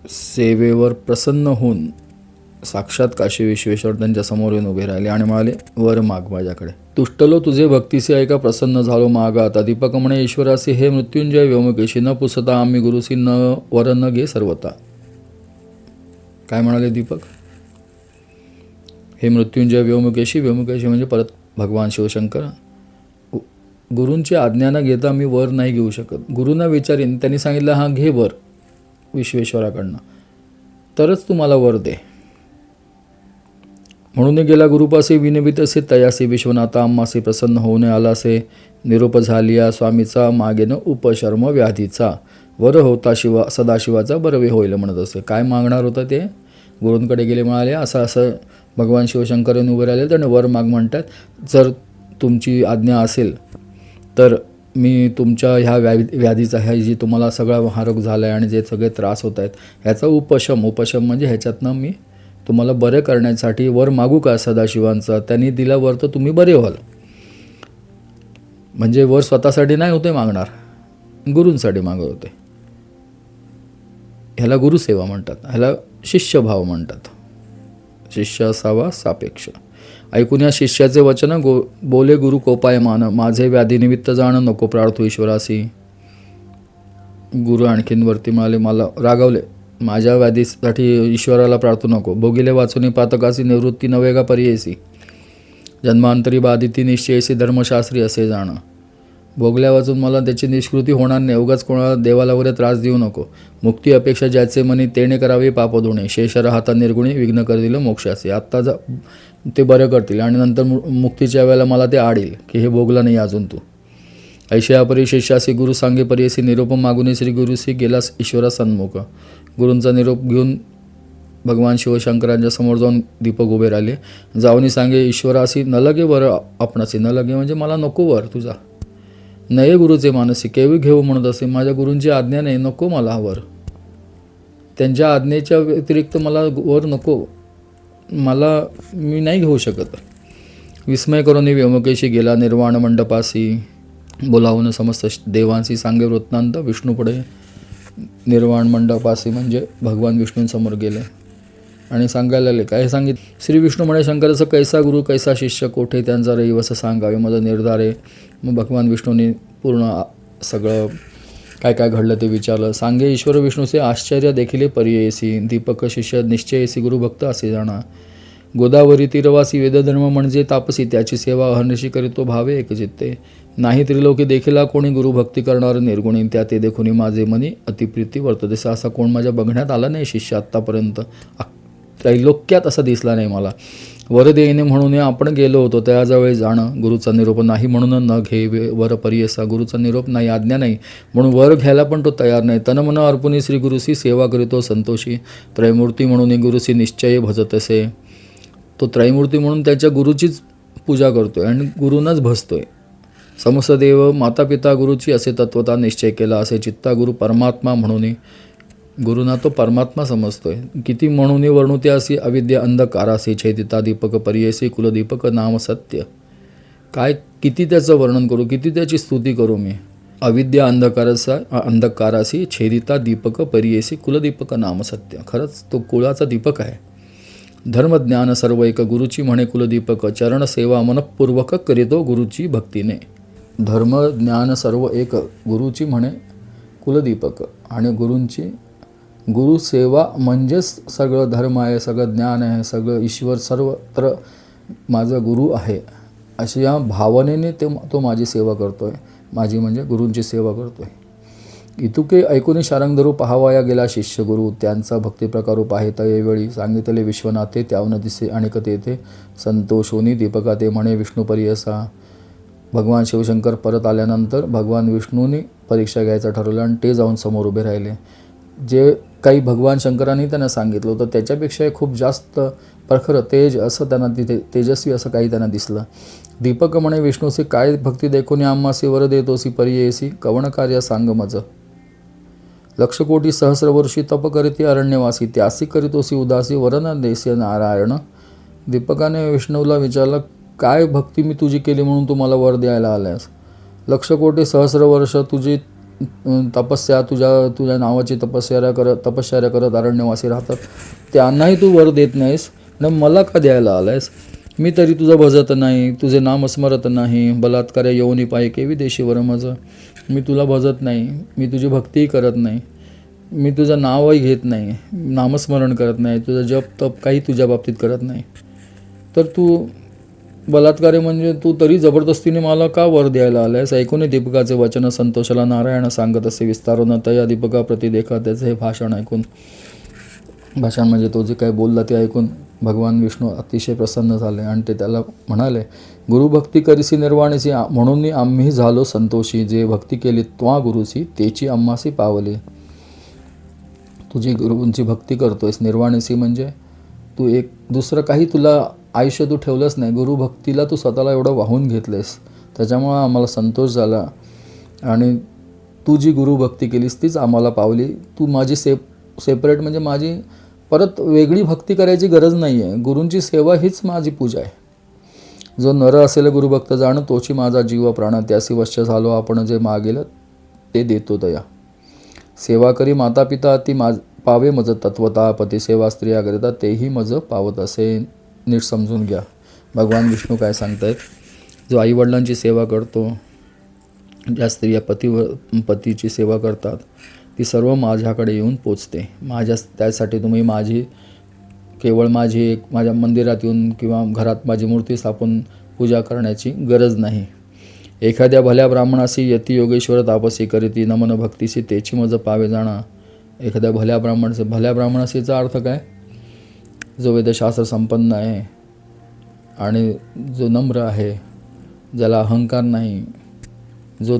सेवेवर प्रसन्न होऊन साक्षात काशी विश्वेश्वर त्यांच्या समोर येऊन उभे राहिले आणि म्हणाले, वर माग माझ्याकडे. तुष्टलो तुझे भक्तीसे ऐका प्रसन्न झालो मागा आता. दीपक म्हणे, ईश्वरासी हे मृत्युंजय व्योमकेशी न पुसता आम्ही गुरुसी न वर न घे सर्वता. काय म्हणाले दीपक? हे मृत्युंजय व्योमकेशी, व्योमकेशी म्हणजे परत भगवान शिवशंकर. गुरूंची आज्ञा न घेता मी वर नाही घेऊ शकत. गुरूंना विचारीन, त्यांनी सांगितलं हां घे वर विश्वेश्वराकडनं, तरच तुम्हाला वर दे. म्हणून गेला गुरुपासे विनवित असे तयासे विश्वनाथा आम्हासे प्रसन्न होऊन आलासे. निरोप झालिया स्वामीचा मागेन उपशर्म व्याधीचा. वर होता सदाशिवाचा बरवे होईल म्हणत असे. काय मागणार होतं ते? गुरूंकडे गेले, म्हणाले असं असं भगवान शिवशंकरांनी उभे राहिले तर वर माग म्हणतात. जर तुमची आज्ञा असेल तर मी तुमच्या ह्या व्याधीचा, ह्या जी तुम्हाला सगळा महारोग झाला आहे आणि जे सगळे त्रास होत आहेत ह्याचा उपशम म्हणजे ह्याच्यातनं मी तुम्हाला बरे करण्यासाठी वर मागू का सदाशिवांचा? त्यांनी दिला वर तर तुम्ही बरे व्हाल. म्हणजे वर स्वतःसाठी नाही होते मागणार, गुरूंसाठी मागत होते. ह्याला गुरुसेवा म्हणतात, ह्याला शिष्यभाव म्हणतात. शिष्य असावा सापेक्ष. ऐकून या शिष्याचे वचन बोले गुरु कोपायमान. माझे व्याधीनिमित्त जाण नको प्रार्थू ईश्वरासी. गुरु आणखीन वरती म्हणाले, मला रागावले, माझ्या व्याधीसाठी ईश्वराला प्रार्थू नको. भोगिले वाचून पातकासी निवृत्ती नवेगा पर्ययसी. जन्मांतरी बाधिती निश्चयसी धर्मशास्त्री असे जाणं. भोगल्या वाचून मला त्याची निष्कृती होणार नाही. उगाच कोणाला देवाला वगैरे त्रास देऊ नको. मुक्ती अपेक्षा ज्याचे मनी तेणे करावे पाप धुणे. शेष राहता निर्गुणी विघ्न करतील मोक्षासी. आत्ता ते बरं करतील आणि नंतर मुक्तीच्या वेळेला मला ते आडील की हे भोगला नाही अजून तू. ऐशया परी शिष्यासी गुरु सांगे पर्यसी. निरोप मागुनी श्री गुरुसी गेला ईश्वरा सन्मुख. गुरूंचा निरोप घेऊन भगवान शिवशंकरांच्या समोर जाऊन दीपक उभे राहिले. जाऊनी सांगे ईश्वरासी न लगे वर आपणासी. न लगे म्हणजे मला नको वर तुझा. नये गुरुचे मानसी केवी घेऊ म्हणत असे. माझ्या गुरूंची आज्ञा नाही, नको मला वर. त्यांच्या आज्ञेच्या व्यतिरिक्त मला वर नको. मी नाही घेऊ शकत. विस्मय करून व्योमकेशी गेला निर्वाण मंडपासी. बोलावून समस्त देवांशी सांगे वृत्तांत. विष्णूपुढे निर्वाण मंडपासी म्हणजे भगवान विष्णूंसमोर गेले आणि सांगायला लागले. काय सांगितलं? श्री विष्णू म्हणे, शंकराचं कैसा गुरु कैसा शिष्य कोठे त्यांचा रहिवास सांगावे माझं निर्धार आहे. मग भगवान विष्णूंनी पूर्ण सगळं काय काय घडलं ते विचारलं. सांगे ईश्वर विष्णूचे आश्चर्य देखील पर्ययसी. दीपक शिष्य निश्चयसी गुरुभक्त असे जाणा. गोदावरी तीरवासी वेदधर्म म्हणजे तापसी. त्याची सेवा अहर्निशी करीतो भावे एकचित्ते. नाही त्रिलोकी देखील कोणी गुरुभक्ती करणार निर्गुणी. त्या ते देखुनी माझे मनी अतिप्रीती वर्तते. असा कोण माझ्या बघण्यात आला नाही शिष्य आत्तापर्यंत. त्रैलोक्यात असा दिसला नाही मला. वर देईने म्हणून आपण गेलो होतो त्याजवळ जाणं. गुरुचा निरोप नाही म्हणून न घे वर पर्यसा. गुरुचा निरोप नाही, आज्ञा नाही म्हणून वर घ्यायला पण तो तयार नाही. तन मन अर्पुनी श्री गुरुसी सेवा करीतो संतोषी. त्रैमूर्ती म्हणून गुरुसी निश्चय भजतसे. तो त्रैमूर्ती म्हणून त्याच्या गुरुचीच पूजा करतोय आणि गुरूंनाच भजतोय. समस्त देव माता पिता गुरुची असे तत्वता निश्चय केला. असे चित्ता गुरु परमात्मा म्हणून. गुरुना तो परमात्मा समजतोय. किती म्हणून वर्णुते असी अविद्या अंधकारासी. छेदिता दीपक पर्ययसी कुलदीपक नाम सत्य. काय किती त्याचं वर्णन करू, किती त्याची स्तुती करू मी. अविद्या अंधकारासी छेदिता दीपक पर्ययसी कुलदीपक नाम सत्य. खरंच तो कुळाचा दीपक आहे. धर्मज्ञान सर्व एक गुरुची म्हणे कुलदीपक. चरण सेवा मनपूर्वक करीतो गुरुची भक्तीने. धर्म ज्ञान सर्व एक गुरुची म्हणे कुलदीपक. आणि गुरूंची गुरुसेवा म्हणजेच सगळं धर्म आहे, सगळं ज्ञान आहे, सगळं ईश्वर सर्वत्र माझा गुरु आहे अशा या भावनेने तो माझी सेवा करतोय. माझी म्हणजे गुरूंची सेवा करतोय. इतुके ऐकून शारंगधरू पहावाया गेला शिष्य गुरु. त्यांचा भक्तिप्रकारू पाहिता येवेळी सांगितले विश्वनाथे. त्याहून दिसे अनेक तेथे संतोषोनी दीपका. ते म्हणे विष्णुपर्यसा. भगवान शिवशंकर परत आल्यानंतर भगवान विष्णूंनी परीक्षा घ्यायचं ठरवलं आणि ते जाऊन समोर उभे राहिले. जे काही भगवान शंकरांनी त्यांना सांगितलं होतं त्याच्यापेक्षा खूप जास्त प्रखर तेज असं त्यांना तिथे तेजस्वी असं काही त्यांना दिसलं. दीपक म्हणे विष्णूसी. काय भक्ती देखून आम्हासी वर देतोसी पर्ययसी. कवण कार्य सांग मज. लक्ष कोटी सहस्रवर्षी तप करीती अरण्यवासी. त्यासी करीतोसी उदासी वरन देसी नारायण. दीपकाने विष्णूला विचारलं, काय भक्ती मी तुझी केली म्हणून तुम्हाला वर द्यायला आल्यास. लक्ष कोटी सहस्र वर्ष तुझी तपस्या तुझ्या नावाची तपश्चर्या करत अरण्यवासी राहतात, त्यांनाही तू वर देत नाहीस आणि मला का द्यायला आलायस? मी तरी तुझं भजत नाही, तुझे नाम स्मरत नाही, बलात्कार्य येऊनी पाय केवी देशी वर माझं. मी तुला भजत नाही, मी तुझी भक्तीही करत नाही, मी तुझं नावही घेत नाही, नामस्मरण करत नाही, तुझं जप तप काही तुझ्या बाबतीत करत नाही, तर तू बलात्कार्य म्हणजे तू तरी जबरदस्तीने मला का वर द्यायला आलायस? ऐकून दीपकाचे वचन संतोषाला नारायण सांगत असे विस्तारून तया दीपका प्रति देखा. त्याचे हे भाषण म्हणजे तो जे काही बोलला ते ऐकून भगवान विष्णू अतिशय प्रसन्न झाले आणि ते त्याला म्हणाले, गुरुभक्ती करीसी निर्वाणीसी, म्हणून आम्ही झालो संतोषी. जे भक्ती केली त्वा गुरुची, तेची आम्हासी पावली. तुझी गुरुंची भक्ती करतोयस, निर्वाणीसी म्हणजे तू एक दुसरं काही तुला आयुष्य तू ठेवलंच नाही, गुरुभक्तीला तू स्वतःला एवढं वाहून घेतलेस, त्याच्यामुळं आम्हाला संतोष झाला. आणि तू जी गुरुभक्ती केलीस तीच आम्हाला पावली. तू माझी सेपरेट म्हणजे माझी परत वेगळी भक्ती करायची गरज नाही आहे. गुरूंची सेवा हीच माझी पूजा आहे. जो नर असेल गुरुभक्त जाण, तोची माझा जीव प्राण, त्यासी वश्य झालो आपण, जे मागेल ते देतो तया. सेवा करी माता पिता, ती पावे मज तत्वता, पती सेवा स्त्रिया करिता, तेही मज पावत असे. नीट समजून घ्या भगवान विष्णू काय सांगतायत. जो आईवडिलांची सेवा करतो, ज्या स्त्रिया पतीची सेवा करतात, ती सर्व माझ्याकडे येऊन पोचते. त्यासाठी तुम्ही केवळ माझ्या मंदिरात येऊन किंवा घरात माझी मूर्ती स्थापन पूजा करण्याची गरज नाही. एखाद्या भल्या ब्राह्मणासी यती योगेश्वर तापसी करीती, नमन भक्तीसी तेची मज पावे जाणा. एखाद्या भल्या ब्राह्मणासीचा अर्थ काय? जो वेदशास्त्र संपन्न आहे आणि जो नम्र आहे, ज्याला अहंकार नाही, जो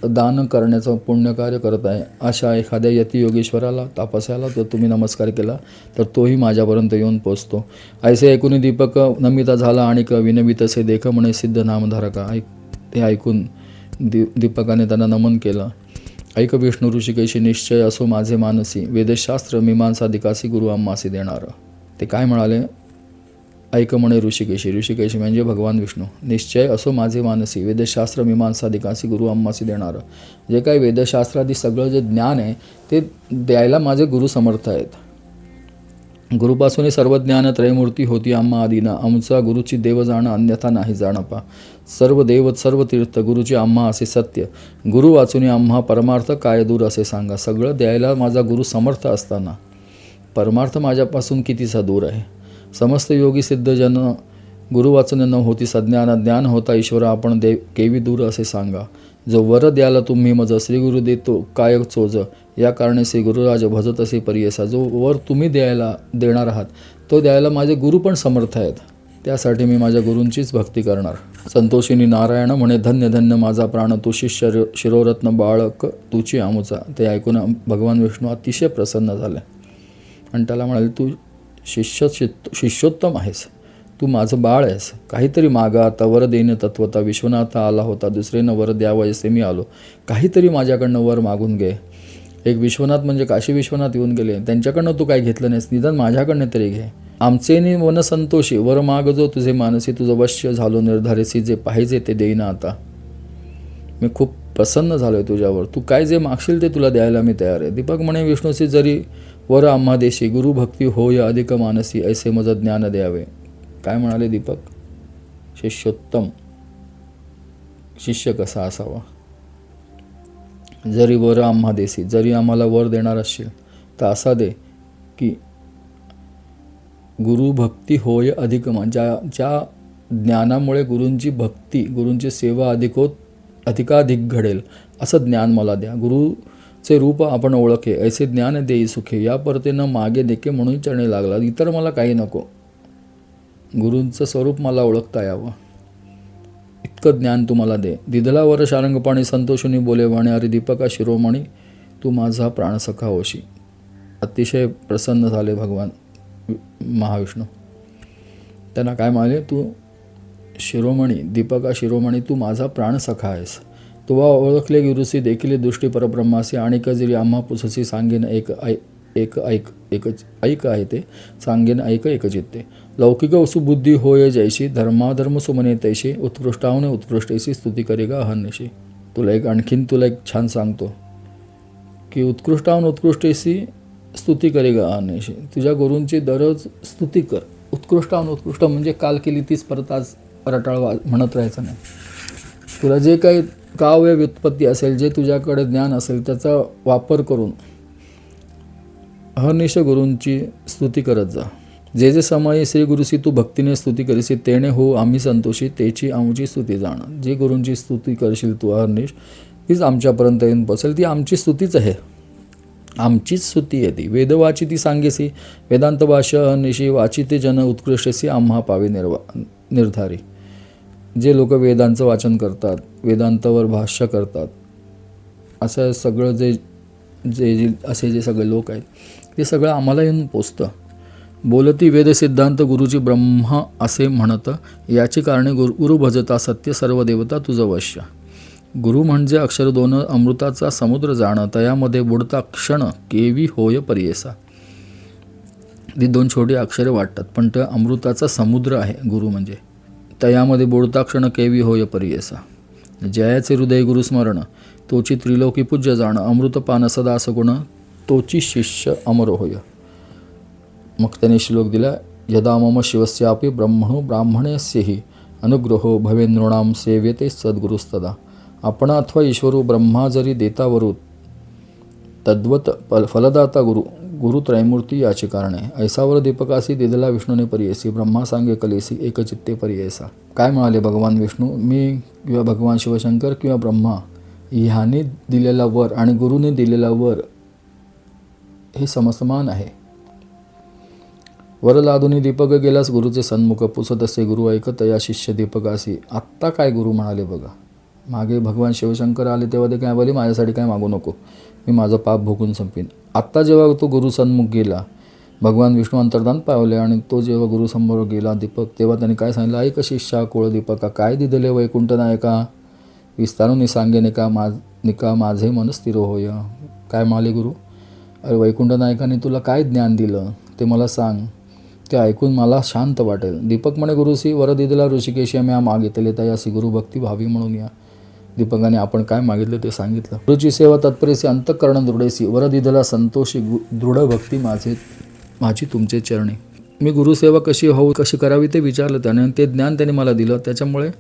दान करण्याचं पुण्यकार्य करत आहे, अशा एखाद्या यती योगेश्वराला तापस्याला जर तुम्ही नमस्कार केला तर तोही माझ्यापर्यंत येऊन पोचतो. ऐसे ऐकून दीपक नमिता झाला आणि विनमित असे देख म्हणे सिद्ध नामधारका. ते ऐकून दीपकाने त्यांना नमन केलं. ऐक विष्णू ऋषिकेशी, निश्चय असो माझे मानसी, वेदशास्त्र मीमांसादिकासी गुरु आम्हासी देणार. ते काय म्हणाले? ऐक म्हणे ऋषिकेशी म्हणजे भगवान विष्णू. निश्चय असो माझे मानसी, वेदशास्त्र मीमांसादिकासी गुरु आम्हासी देणार. जे काही वेदशास्त्रादी सगळं जे ज्ञान आहे ते द्यायला माझे गुरु समर्थ आहेत. गुरुपासून सर्व ज्ञान त्रयमूर्ती होती आम्हा आदिना, आमचा गुरुची देव जाणं अन्यथा नाही जाणपा. सर्व देव सर्व तीर्थ गुरुची आम्हा असे सत्य, गुरु वाचून आम्हा परमार्थ काय दूर असे सांगा. सगळं द्यायला माझा गुरु समर्थ असताना परमार्थ माझ्यापासून कितीसा दूर आहे. समस्त योगी सिद्ध जन गुरु वाचन न होती सज्ञान, ज्ञान होता ईश्वर आपण केवी दूर असे सांगा. जो वर द्याला तुम्ही मज, श्री गुरु देतो काय चोज, या कारणे श्री गुरुराज भजत असे परियसा. जो वर तुम्ही देणार आहात तो द्यायला माझे गुरु पण समर्थ आहेत, त्यासाठी मी माझ्या गुरूंचीच भक्ती करणार. संतोषिनी नारायण म्हणे धन्य धन्य माझा प्राण, तू शिष्य शिरोरत्न बाळक तुची आमुचा. ते ऐकून भगवान विष्णू अतिशय प्रसन्न झाले आणि त्याला म्हणाले, तू शिष्योत्तम आहेस, तू माझं बाळ आहेस. काहीतरी मागा, आता वर देणे तत्वता. विश्वनाथ आला होता, दुसरेनं वर द्यावं असे मी आलो. काहीतरी माझ्याकडनं वर मागून घे. एक विश्वनाथ म्हणजे काशी विश्वनाथ येऊन गेले, त्यांच्याकडनं तू काय घेतलं नाहीस, निदान माझ्याकडनं तरी घे. आमचेनी वन संतोषी, वर माग जो तुझे मानसी, तुझं वश्य झालो निर्धारेसी. जे पाहिजे ते देईना आता. मी खूप प्रसन्न झालो आहे तुझ्यावर, तू काय जे मागशील ते तुला द्यायला मी तयार आहे. दीपक म्हणे विष्णूसी जरी वर आम्हा देशी, गुरु भक्ती होय अधिक मानसी, ऐसे मज ज्ञान द्यावे. काय म्हणाले दीपक? शिष्योत्तम, शिष्य कसा असावा? जरी वर आम्हा देसी, जरी आम्हाला वर देणार असशील तर असा दे की गुरु भक्ती होय अधिक ज्या ज्ञानामुळे गुरूंची भक्ती, गुरूंची सेवा अधिकाधिक घडेल असं ज्ञान मला द्या. गुरुचे रूप आपण ओळखे, ऐसे ज्ञान देई सुखे. या परतेनं मागे देखे म्हणून चरणी लागला. इतर मला काही नको, गुरूंचं स्वरूप मला ओळखता यावं इतकं ज्ञान तू मला दे. दिदलावर शारंगपाणी संतोषुनी बोले वाणे, अरे दीपका शिरोमणी तू माझा प्राणसखा होशी. अतिशय प्रसन्न झाले भगवान महाविष्णू. त्यांना काय म्हणाले? तू शिरोमणी, दीपका शिरोमणी तू माझा प्राणसखा आहेस. तुवा ओळखले गुरुसी देखील दृष्टी परब्रह्मासी, आणि जरी आम्हा पुससी सांगेन ऐक आहे ते सांगेन ऐक चित्ते. लौकिक सुबुद्धी होय जैशी, धर्माधर्म सुमने तैशी, उत्कृष्टावने उत्कृष्टेशी स्तुती करेगा अहर्निशी. तुला एक छान सांगतो की उत्कृष्टाहून उत्कृष्टेशी स्तुती करे ग अहर्निशी. तुझ्या गुरूंची दररोज स्तुती कर. उत्कृष्टाहून उत्कृष्ट म्हणजे काल केली तीच परत आज रटाळ म्हणत राहायचं नाही. तुला जे काही काव्य व्युत्पत्ती असेल, जे तुझ्याकडे ज्ञान असेल, त्याचा वापर करून अहर्निश गुरूंची स्तुती करत जा. जे जे समयी श्री गुरुसी तू भक्तीने स्तुती करीसी तेणे हो आम्ही संतोषी तेची आमची स्तुती जाण. जी गुरूंची स्तुती करशील तू अहर्निश, तीच आमच्यापर्यंत येऊन पोचेल. ती आमची स्तुतीच आहे, आमचीच स्तुती आहे ती. वेदवाची ती सांगेसी वेदांत भाष्य अहर्निशी वाचिते जन उत्कृष्टसी आम्हा पावे निर्धारी. जे लोक वेदांचं वाचन करतात, वेदांतावर भाष्य करतात, असं सगळं जे सगळे लोक आहेत ते सगळं आम्हाला येऊन पोचतं. बोलती वेद सिद्धांत गुरुची ब्रह्म असे म्हणत, याची कारणे गुरु भजता सत्य सर्व देवता तुझं वश्य. गुरु म्हणजे अक्षर दोन अमृताचा समुद्र जाणं, तयामध्ये बुडता क्षण केवी होय परियेसा. ती दोन छोटी अक्षरे वाटतात, पण त्या अमृताचा समुद्र आहे गुरु म्हणजे. तयामध्ये बुडता क्षण केवी होय परियेसा. जयाचे हृदय गुरुस्मरण तोची त्रिलोकी पूज्य जाणं, अमृतपान सदा सगुण तोची शिष्य अमर होय. मग त्याने श्लोक दिला, यदा मम शिवस्यापि ब्रह्मणो ब्राह्मणस्यहि अनुग्रहो भवेन्द्रोणाम सेव्यते सद्गुरुस्तदा. आपण अथवा ईश्वरू ब्रह्मा जरी देतावरू तद्वत फलदाता गुरु त्रैमूर्ती याची कारणे. ऐसावर दीपकासी दिलेला विष्णूने परियेसी, ब्रह्मा सांगे कलेसी एकचित्ते परियेसा. काय म्हणाले भगवान विष्णू, मी किंवा भगवान शिवशंकर किंवा ब्रह्मा ह्याने दिलेला वर आणि गुरुने दिलेला वर हे समसमान आहे. वर लादुनी दीपक गेलास गुरुचे सन्मुख, पुसत असे गुरु ऐकत या शिष्य दीपकासी. आत्ता काय गुरु म्हणाले बघा. मागे भगवान शिवशंकर आले तेव्हा ते काय बोले, माझ्यासाठी काय मागू नको, मी माझं पाप भोगून संपीन. आत्ता जेव्हा तो गुरु सन्मुख गेला, भगवान विष्णू अंतर्धान पावले आणि तो जेव्हा गुरुसमोर गेला दीपक, तेव्हा त्यांनी काय सांगितलं, ऐक शिष्या कुळ दीपका, काय दिलेले वैकुंठ नायका, विस्तारून सांगे निका माझे मन स्थिर होय. काय म्हणाले गुरु, अरे वैकुंठ नायकाने तुला काय ज्ञान दिलं ते मला सांग, ते ऐकून मला शांत वाटेल. दीपक म्हणे, गुरुसी वर दिलेला ऋषिकेशी आम्ही मागितले तयासी गुरु भक्ती व्हावी म्हणून या. दीपकाने आपण काय मागितलं ते सांगितलं. गुरुची सेवा तत्परेसी अंतःकरण दृढेसी, वर दिलेला संतोषी दृढ भक्ती माझी तुमचे चरणी. मी गुरुसेवा कशी करावी ते विचारलं त्याने, ते ज्ञान त्याने मला दिलं. त्याच्यामुळे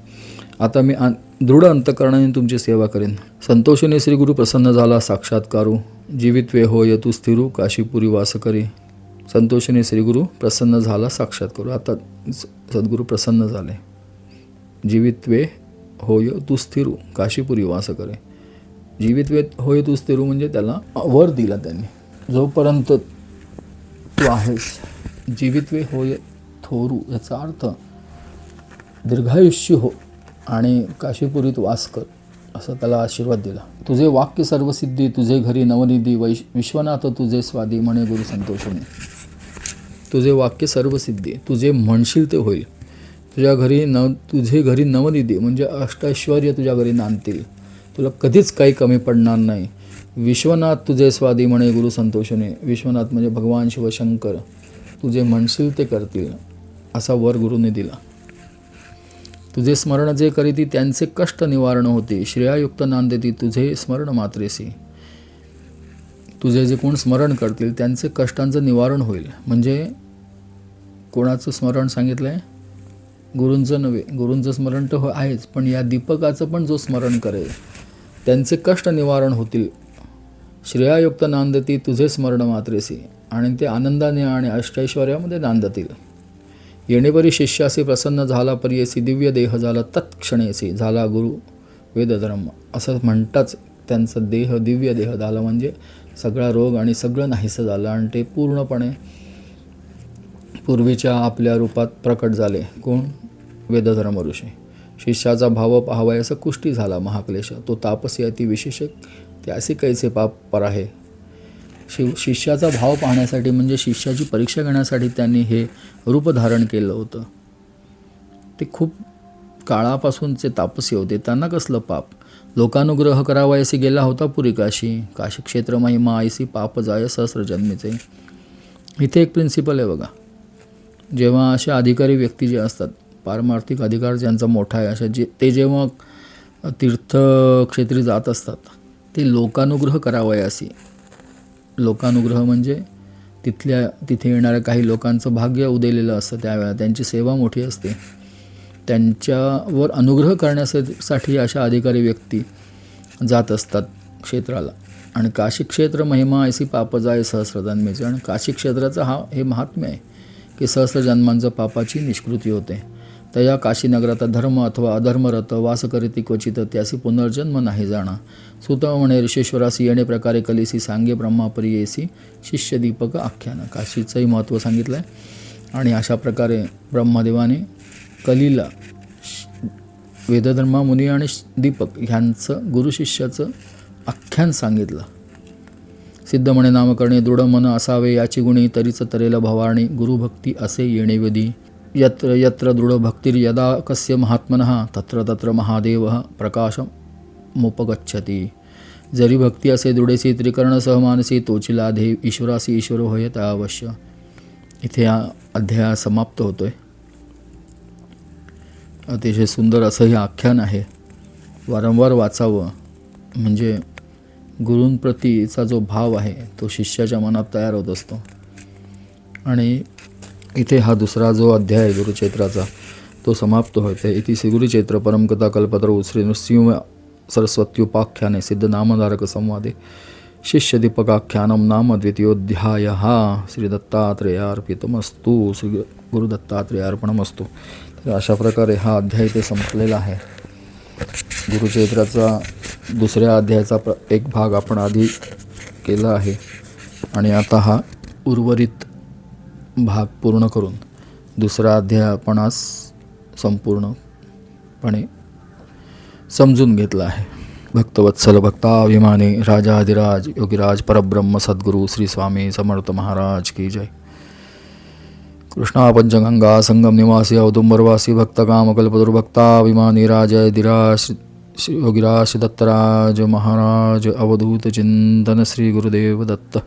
आता मी दृढ अंतःकरणाने तुमची सेवा करेन. संतोषीने श्री गुरु प्रसन्न झाला साक्षात्कारू, जीवित्वे होय तू स्थिरू काशीपुरी वास करी. संतोषीने श्रीगुरु प्रसन्न झाला साक्षात्कारू. आता सद्गुरू प्रसन्न झाले. जीवित्वे होय तू स्थिरू काशीपुरी वास करे. जीवित्वे होय तू स्थिरू म्हणजे त्याला वर दिला त्यांनी, जोपर्यंत तू आहेस. जीवित्वे होय थोरू याचा अर्थ दीर्घायुष्य हो आणि काशीपुरीत वास कर, असं त्याला आशीर्वाद दिला. तुझे वाक्य सर्वसिद्धी, तुझे घरी नवनिधी, विश्वनाथ तुझे स्वादी म्हणे गुरु संतोषीने. तुझे वाक्य सर्वसिद्धी, तुझे म्हणशील ते होईल. तुझे घरी नवनिधी म्हणजे अष्टैश्वर्य तुझ्या घरी नांदतील, तुला कधीच काही कमी पडणार नाही. विश्वनाथ तुझे स्वादी म्हणे गुरु संतोषीने. विश्वनाथ म्हणजे भगवान शिवशंकर, तुझे म्हणशील ते करतील, असा वर गुरुने दिला. तुझे स्मरण जे करीती त्यांचे कष्ट निवारण होते. श्रेयायुक्त नांदेती तुझे स्मरण मात्रेसी. तुझे जे कोण स्मरण करतील त्यांचे कष्टांचं निवारण होईल. म्हणजे कोणाचं स्मरण सांगितलं आहे, गुरूंचं नव्हे. गुरूंचं स्मरण तर आहेच, पण या दीपकाचं पण जो स्मरण करेल त्यांचे कष्ट निवारण होतील. श्रेयायुक्त नांदती तुझे स्मरण मात्रेसी, आणि ते आनंदाने आणि अष्टैश्वर्यामध्ये नांदतील. येणेपरी शिष्यासी प्रसन्न झाला परियेसी, दिव्य देह झाला तत्क्षणेसी, झाला गुरु वेदधर्म. असं म्हणताच त्यांचा देह दिव्य देह झाला, म्हणजे सगळा रोग आणि सगळं नाहीसं झालं आणि ते पूर्णपणे पूर्वीच्या आपल्या रूपात प्रकट झाले. कोण? वेदधर्म ऋषी. शिष्याचा भाव पाहावयाचा कुष्टी झाला महाक्लेश, तो तापसी अति विशेषक त्यासी कैसे पाप पर आहे. शिष्याचा भाव पाहण्यासाठी म्हणजे शिष्याची परीक्षा घेण्यासाठी त्यांनी हे रूप धारण केलं होतं. ते खूप काळापासूनचे तापसी होते, त्यांना कसलं पाप. लोकानुग्रह करावयासी गेला होता पुरी काशी, काशी क्षेत्र महिमा ऐसी पाप जाय सहस्र जन्मीचे. इथे एक प्रिन्सिपल आहे बघा. जेव्हा असे अधिकारी व्यक्ती जे असतात, पारमार्थिक अधिकार ज्यांचा मोठा आहे, ते जेव्हा तीर्थक्षेत्री जात असतात ते लोकानुग्रह करावयासी. लोकानुग्रह म्हणजे तिथे येणाऱ्या काही लोकांचं भाग्य उदयलेलं असतं, त्यावेळेला त्यांची सेवा मोठी असते, त्यांच्यावर अनुग्रह करण्यासाठी अशा अधिकारी व्यक्ती जात असतात क्षेत्राला. आणि काशी क्षेत्र महिमा ऐसी पाप जाय सहस्रजन्मेचे. आणि काशी क्षेत्राचं हे महात्म्य आहे की सहस्र जन्मांचं पापाची निष्कृती होते. तर या काशीनगरात धर्म अथवा अधर्मरत वास करीती क्वचित त्यासी पुनर्जन्म नाही जाणा. सुत म्हणे ऋषेश्वरासी येणे प्रकारे कलिसी सांगे ब्रह्मापरी येसी शिष्य दीपक आख्यान. काशीचंही महत्त्व सांगितलं आहे. आणि अशा प्रकारे ब्रह्मदेवाने कलीला वेदधर्मा मुनी आणि दीपक ह्यांचं गुरुशिष्याचं आख्यान सांगितलं. सिद्ध म्हणे नामकरणे दृढ मन असावे याची गुणी तरीच तरेल भवानी. गुरुभक्ती असे येणे विधी. यत्र यत्र दृढ भक्तिर्यदा कस्य महात्मनः तत्र तत्र महादेव प्रकाशमुपगच्छति. जरी भक्ती असे दृढेसी त्रिकर्ण सहमानसी तोचिला देव ईश्वरासी ईश्वर होय त्या अवश्य. इथे हा अध्याय समाप्त होतोय. अतिशय सुंदर असं हे आख्यान आहे. वारंवार वाचावं म्हणजे गुरूंप्रतीचा जो भाव आहे तो शिष्याच्या मनात तयार होत असतो. आणि इथे हा दुसरा जो अध्याय आहे गुरुचैत्राचा तो समाप्त होते. इति श्री गुरुचैत्र परमकथा कल्पतरू श्री नृसिंह सरस्वत्युपाख्याने सिद्ध नामधारक संवादे शिष्य दीपकाख्यानम नाम द्वितीयोध्याय. श्री दत्तात्रेयार्पितमस्तु. श्री गुरुदत्तात्रेयार्पणमस्तु. तर अशा प्रकारे हा अध्याय इथे संपलेला आहे. गुरुचैत्राचा दुसऱ्या अध्यायाचा एक भाग आपण आधी केला आहे आणि आता हा उर्वरित भाग पूर्ण करून दुसरा अध्याय आपण आज संपूर्णपणे समजून घेतला आहे. भक्तवत्सल भक्ताभिमानी राजाधिराज योगीराज परब्रह्म सद्गुरू श्री स्वामी समर्थ महाराज की जय. कृष्णा पंचगंगा संगम निवासी औदुंबरवासी भक्तकामकल्पतरुर्भक्ताभिमानी राजाधिराज श्री योगीराज दत्तराज महाराज अवधूत चिंतन श्री गुरुदेव दत्त.